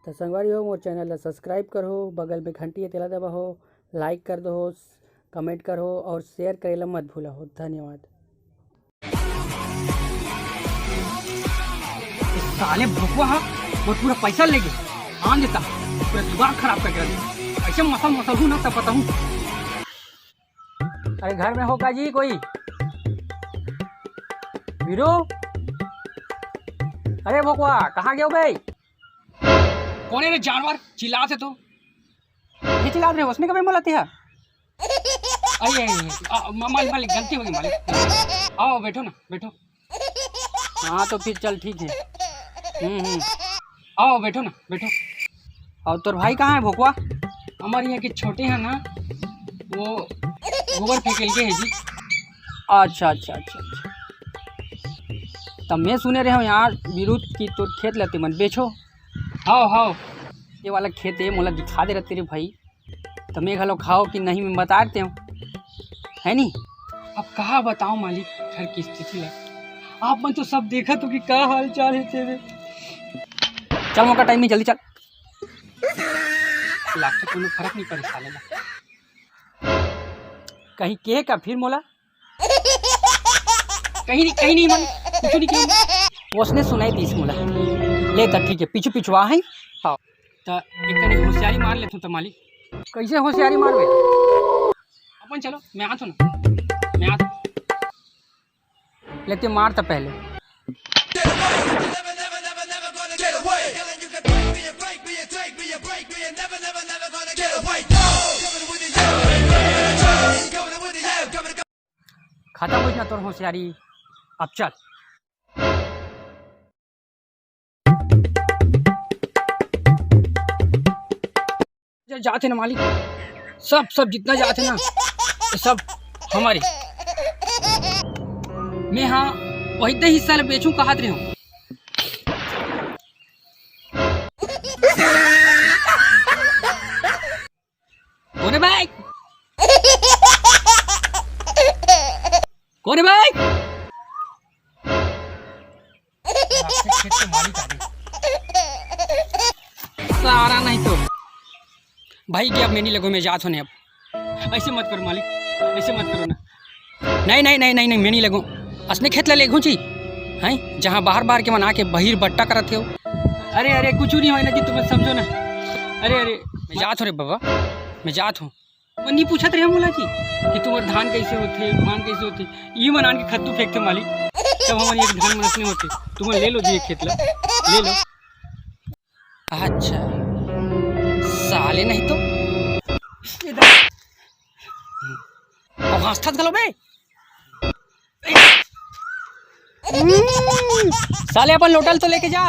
तो संगवारी हो मोर चैनल ला सब्सक्राइब करो, बगल में घंटी तेला दबाओ, लाइक कर दो, कमेंट करो और शेयर करेला मत भूलो। धन्यवाद। साले भुकवा हा वो पूरा पैसा ले गए आन देता, पूरा जुगाड़ खराब कर दिया। ऐसे मसल हूँ ना तब पता हूँ। अरे घर में होगा जी कोई? वीरू, अरे भुकवा कहाँ गया भाई? कौन है रे जानवर? चिल्ला से तो ये चिल्ला रहे हो, उसने कभी बोला था? अरे मालिक गलती हो गई मालिक। आओ बैठो ना बैठो। हाँ तो फिर चल ठीक है। आओ बैठो ना बैठो। और तोर भाई कहाँ है भोकवा? हमारे यहाँ के छोटे हैं ना, वो गोबर फेंकेल के है जी। अच्छा अच्छा अच्छा अच्छा। तब मैं सुने रहे हो यहाँ विरुद्ध की तो खेत लेते मन बेचो। हाँ ये वाला खेत है, मोला दिखा दे रहे तेरे भाई। तो मैं घलो खाओ कि नहीं मैं बता देते हूँ, है नहीं? अब कहाँ बताऊँ मालिक घर की स्थिति है। आप मन तो सब देखा तो कि क्या हाल चाल है तेरे। चल मौका टाइम नहीं, जल्दी चल। लागत कोनो फर्क नहीं पड़े साले ला। कहीं के का फिर मोला? कहीं नहीं मन कुछ नहीं किया। उसने सुनाई दी मोला। ले तो ठीक है, पीछू आ है। हाँ तो एक तनी होशियारी मार लेते तो मालिक। कैसे होशियारी मारवे? अपन चलो मैं आता हूँ ना, मैं आता लेते मार तो पहले। खत्म हुई ना तोर होशियारी, अब चल। जाते ना मालिक, सब जितना जाते ना तो सब हमारे। मैं हाँ वही तो हिस्सा बेचूं कहत रहे हूँ। कौन भाई? कौन भाई? खेत के मालिक आ गए सारा। नहीं तो भाई कि अब मैं नहीं लगो, मैं जात होने। अब ऐसे मत करो मालिक, ऐसे मत करो ना। नहीं मैं नहीं लगूँ। असने खेत ला लेगू जी हैं, जहाँ बाहर के मना के बहिर बट्टा करते हो। अरे कुछ नहीं हो ना जी, तुम्हें समझो ना। अरे मैं जात हो रे बाबा, मैं जात हूँ। मैं नहीं पूछत रहे मोला जी कि तुम्हारे धान कैसे होते, धान कैसे होते। ये मनान के खत्तू फेंकते मालिक, तब हमारे एक धान मनस नहीं होते। तुम्हें ले लो जी, एक खेत ला ले लो। अच्छा साले नहीं तो अब हंसता गलो बे। साले अपन लोटल तो लेके जा।